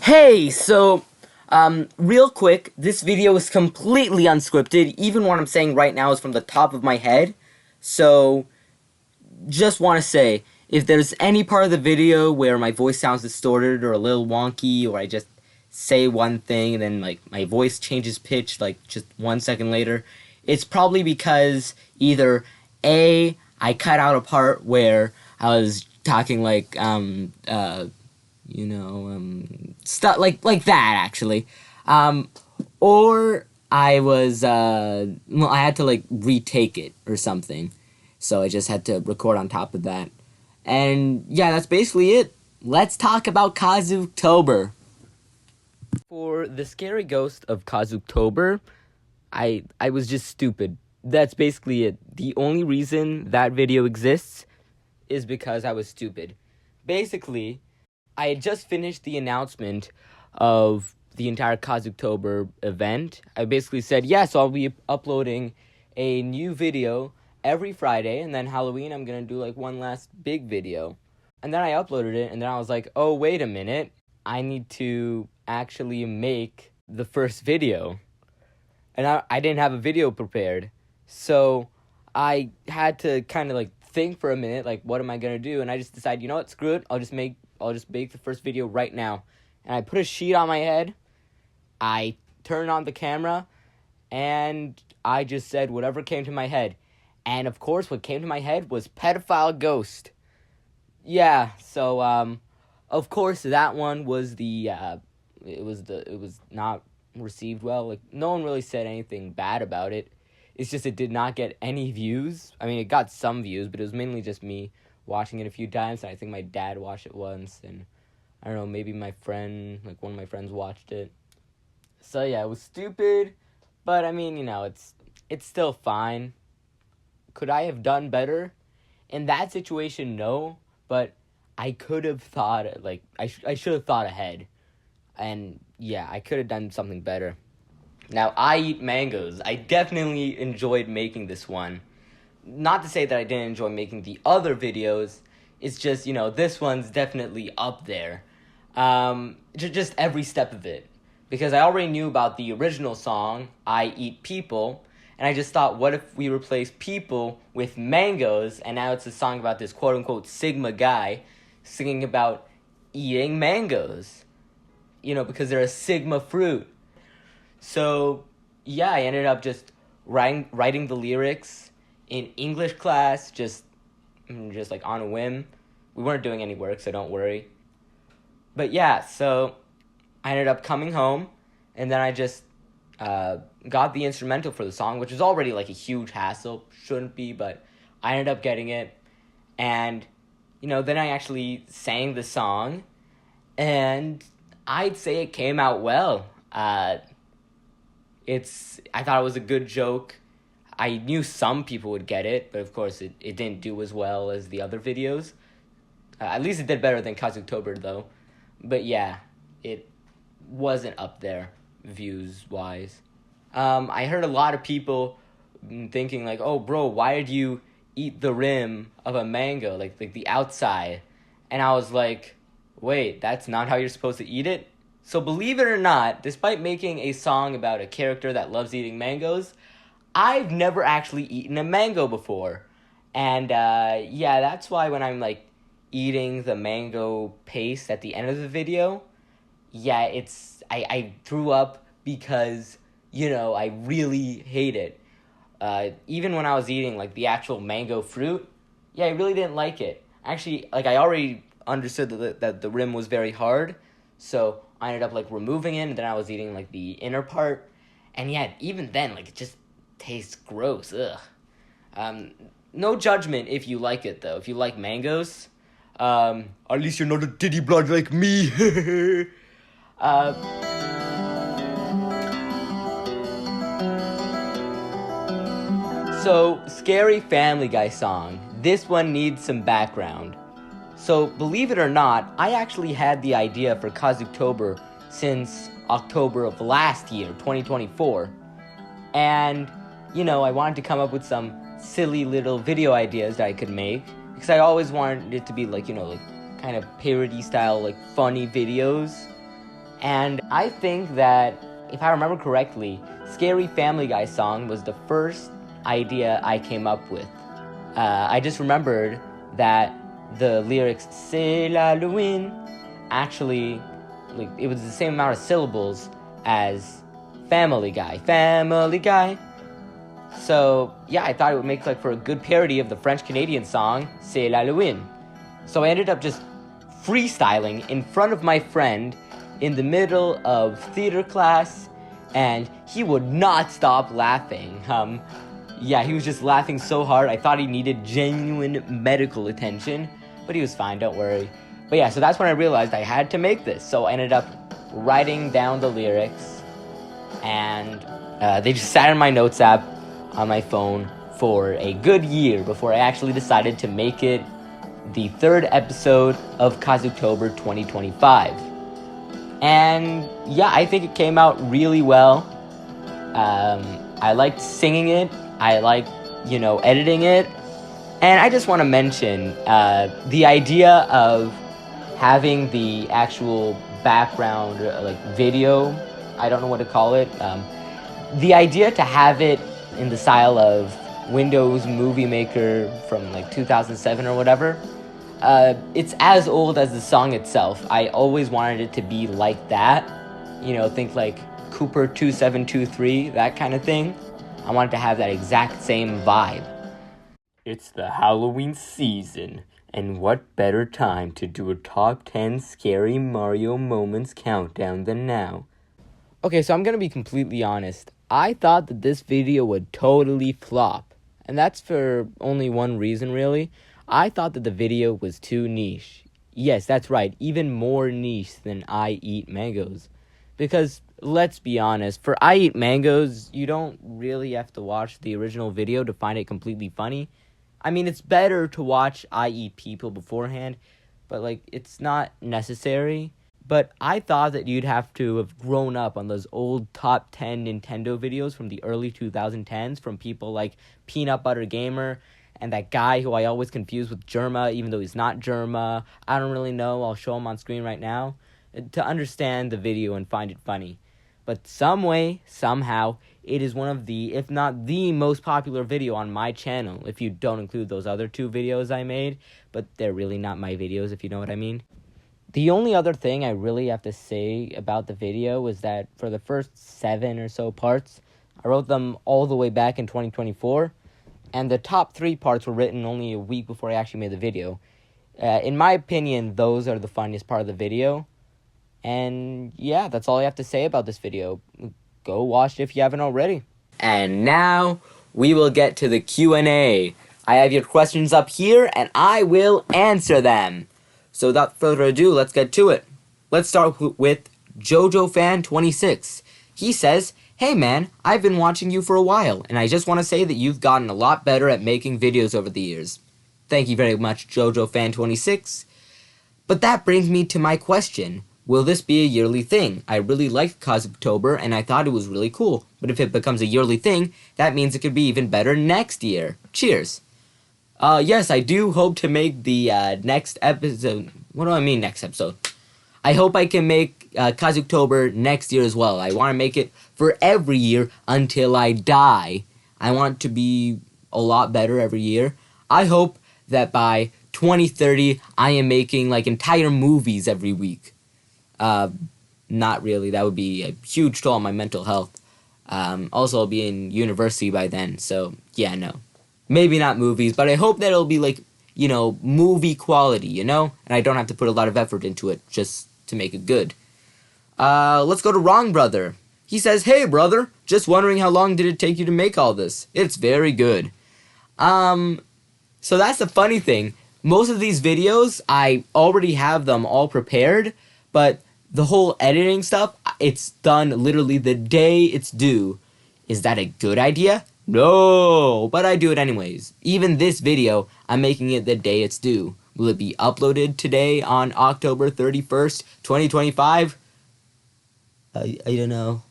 Hey, real quick, this video is completely unscripted. Even what I'm saying right now is from the top of my head. So, just want to say, if there's any part of the video where my voice sounds distorted or a little wonky, or I just say one thing and then, my voice changes pitch, just 1 second later, it's probably because either A, I cut out a part where I was talking stuff like that actually, or I had to retake it or something, so I just had to record on top of that, and yeah, that's basically it. Let's talk about Qazuctober. For the scary ghost of Qazuctober, I was just stupid. That's basically it. The only reason that video exists is because I was stupid. Basically, I had just finished the announcement of the entire Qazuctober event. I basically said, yes, I'll be uploading a new video every Friday, and then Halloween I'm going to do one last big video. And then I uploaded it, and then I was like, oh, wait a minute. I need to actually make the first video. And I didn't have a video prepared. So I had to kind of think for a minute, what am I going to do? And I just decided, you know what, screw it. I'll just make the first video right now. And I put a sheet on my head. I turned on the camera, and I just said whatever came to my head. And of course, what came to my head was pedophile ghost. Yeah, so of course that one was it was not received well. No one really said anything bad about it. It's just it did not get any views. I mean, it got some views, but it was mainly just me watching it a few times, and I think my dad watched it once, and I don't know, maybe my friend, one of my friends watched it. So yeah, it was stupid, but I mean, it's still fine. Could I have done better? In that situation, no, but I could have thought, I should have thought ahead, and yeah, I could have done something better. Now, I eat mangoes. I definitely enjoyed making this one. Not to say that I didn't enjoy making the other videos. It's just, this one's definitely up there. Just every step of it. Because I already knew about the original song, I Eat People, and I just thought, what if we replace people with mangoes, and now it's a song about this quote-unquote Sigma guy singing about eating mangoes. Because they're a Sigma fruit. So, yeah, I ended up just writing the lyrics in English class, just on a whim. We weren't doing any work, so don't worry. But yeah, so I ended up coming home, and then I just got the instrumental for the song, which was already a huge hassle. Shouldn't be, but I ended up getting it. And, then I actually sang the song, and I'd say it came out well. I thought it was a good joke. I knew some people would get it, but of course it didn't do as well as the other videos. At least it did better than Qazuctober, though. But yeah, it wasn't up there, views-wise. I heard a lot of people thinking, oh, bro, why did you eat the rim of a mango, the outside? And I was like, wait, that's not how you're supposed to eat it? So believe it or not, despite making a song about a character that loves eating mangoes, I've never actually eaten a mango before. And yeah, that's why when I'm eating the mango paste at the end of the video, yeah, I threw up because, I really hate it. Even when I was eating the actual mango fruit, yeah, I really didn't like it. Actually, I already understood that the rim was very hard, so I ended up removing it, and then I was eating the inner part, and yeah, even then it just tastes gross. Ugh. No judgment if you like it though. If you like mangoes, at least you're not a diddy blood like me. So, scary Family Guy song. This one needs some background. So, believe it or not, I actually had the idea for Qazuctober since October of last year, 2024. And, I wanted to come up with some silly little video ideas that I could make. Because I always wanted it to be kind of parody style, funny videos. And I think that, if I remember correctly, Scary Family Guy song was the first idea I came up with. I just remembered that the lyrics "C'est l'Halloween" actually, like, it was the same amount of syllables as Family Guy. Family Guy. So yeah, I thought it would make like for a good parody of the French-Canadian song "C'est l'Halloween." So I ended up just freestyling in front of my friend in the middle of theater class, and he would not stop laughing. Yeah, he was just laughing so hard, I thought he needed genuine medical attention, but he was fine, don't worry. But yeah, so that's when I realized I had to make this, so I ended up writing down the lyrics, and they just sat in my notes app on my phone for a good year before I actually decided to make it the third episode of Qazuctober 2025. And yeah, I think it came out really well. I liked singing it. I liked, editing it. And I just want to mention the idea of having the actual background, video. I don't know what to call it. The idea to have it in the style of Windows Movie Maker from 2007 or whatever. It's as old as the song itself. I always wanted it to be like that. Think like Cooper 2723, that kind of thing. I wanted to have that exact same vibe. It's the Halloween season, and what better time to do a top 10 scary Mario moments countdown than now? Okay, so I'm gonna be completely honest. I thought that this video would totally flop. And that's for only one reason, really. I thought that the video was too niche. Yes, that's right, even more niche than I Eat Mangoes. Because, let's be honest, for I Eat Mangoes, you don't really have to watch the original video to find it completely funny. I mean, it's better to watch I Eat People beforehand, but, it's not necessary. But I thought that you'd have to have grown up on those old top 10 Nintendo videos from the early 2010s from people like Peanut Butter Gamer and that guy who I always confuse with Germa, even though he's not Germa. I don't really know. I'll show him on screen right now to understand the video and find it funny. But some way, somehow, it is one of the, if not the most popular video on my channel, if you don't include those other two videos I made. But they're really not my videos, if you know what I mean. The only other thing I really have to say about the video is that for the first 7 or so parts, I wrote them all the way back in 2024, and the top 3 parts were written only a week before I actually made the video. In my opinion, those are the funniest part of the video, and yeah, that's all I have to say about this video. Go watch it if you haven't already. And now, we will get to the Q&A. I have your questions up here, and I will answer them. So without further ado, let's get to it. Let's start with JojoFan26. He says, "Hey man, I've been watching you for a while, and I just want to say that you've gotten a lot better at making videos over the years." Thank you very much, JojoFan26. But that brings me to my question. Will this be a yearly thing? I really liked Qazuctober, and I thought it was really cool. But if it becomes a yearly thing, that means it could be even better next year. Cheers. Yes, I do hope to make the next episode. What do I mean next episode? I hope I can make Qazuctober next year as well. I want to make it for every year until I die. I want it to be a lot better every year. I hope that by 2030, I am making entire movies every week. Not really. That would be a huge toll on my mental health. Also, I'll be in university by then, so yeah, no. Maybe not movies, but I hope that it'll be movie quality, and I don't have to put a lot of effort into it just to make it good. Let's go to Wrong Brother. He says, "Hey brother, just wondering how long did it take you to make all this? It's very good." So that's the funny thing. Most of these videos, I already have them all prepared, but the whole editing stuff, it's done literally the day it's due. Is that a good idea? No, but I do it anyways. Even this video, I'm making it the day it's due. Will it be uploaded today on October 31st, 2025? I don't know.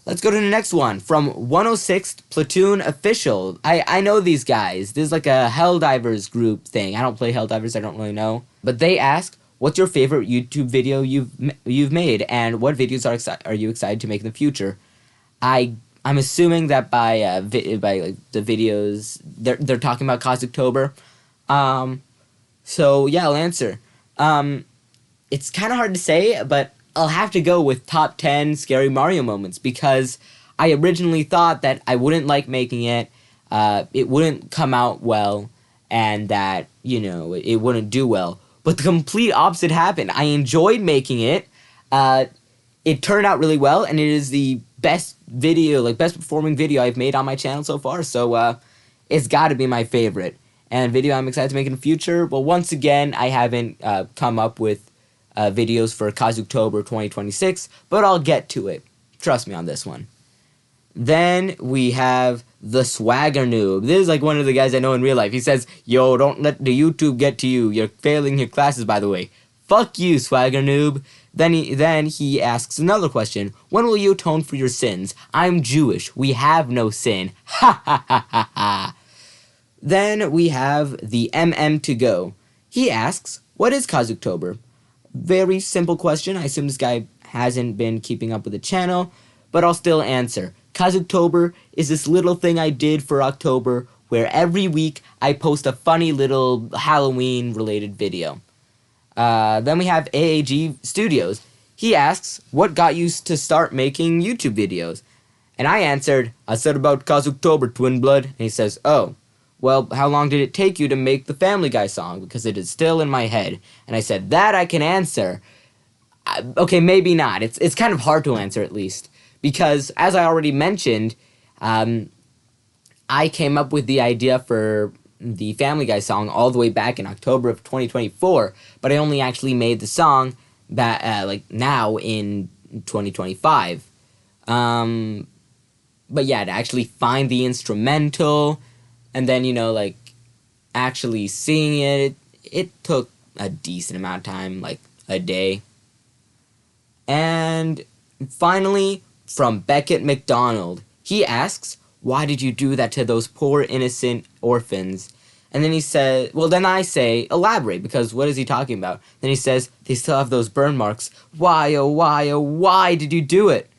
Let's go to the next one from 106th Platoon Official. I know these guys. This is like a Helldivers group thing. I don't play Helldivers, I don't really know. But they ask, what's your favorite YouTube video you've made, and what videos are you excited to make in the future? I'm assuming that by like the videos they're talking about Qazuctober. So yeah, I'll answer. It's kind of hard to say, but I'll have to go with top 10 scary Mario moments, because I originally thought that I wouldn't like making it, it wouldn't come out well, and that, you know, it wouldn't do well. But the complete opposite happened. I enjoyed making it. It turned out really well, and it is the best video, like best performing video I've made on my channel so far. So it's got to be my favorite. And video I'm excited to make in the future. Well, once again, I haven't come up with videos for Qazuctober 2026, but I'll get to it. Trust me on this one. Then we have the Swagger Noob. This is like one of the guys I know in real life. He says, "Yo, don't let the YouTube get to you. You're failing your classes, by the way." Fuck you, Swagger Noob. Then he asks another question. When will you atone for your sins? I'm Jewish. We have no sin. Ha ha ha ha ha. Then we have the to go. He asks, what is Qazuctober? Very simple question. I assume this guy hasn't been keeping up with the channel, but I'll still answer. Qazuctober is this little thing I did for October where every week I post a funny little Halloween-related video. Then we have AAG Studios. He asks, what got you to start making YouTube videos? And I answered, I said about Qazuctober, Twin Blood. And he says, oh, well, how long did it take you to make the Family Guy song? Because it is still in my head. And I said, that I can answer. Okay, maybe not. It's kind of hard to answer, at least. Because, as I already mentioned, I came up with the idea for the Family Guy song all the way back in October of 2024, but I only actually made the song that like now in 2025. But yeah, to actually find the instrumental and then, you know, like actually sing it took a decent amount of time, like a day. And finally, from Beckett McDonald, he asks, why did you do that to those poor innocent orphans? And then he says, well, then I say, elaborate, because what is he talking about? Then he says, they still have those burn marks. Why, oh, why did you do it?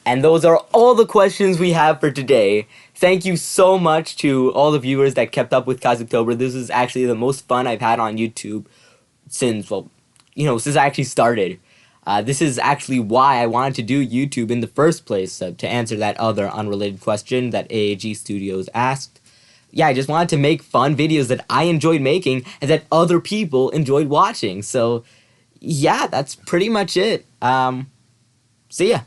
And those are all the questions we have for today. Thank you so much to all the viewers that kept up with Qazuctober. This is actually the most fun I've had on YouTube since, well, you know, since I actually started. This is actually why I wanted to do YouTube in the first place, to answer that other unrelated question that AAG Studios asked. Yeah, I just wanted to make fun videos that I enjoyed making and that other people enjoyed watching. So, yeah, that's pretty much it. See ya.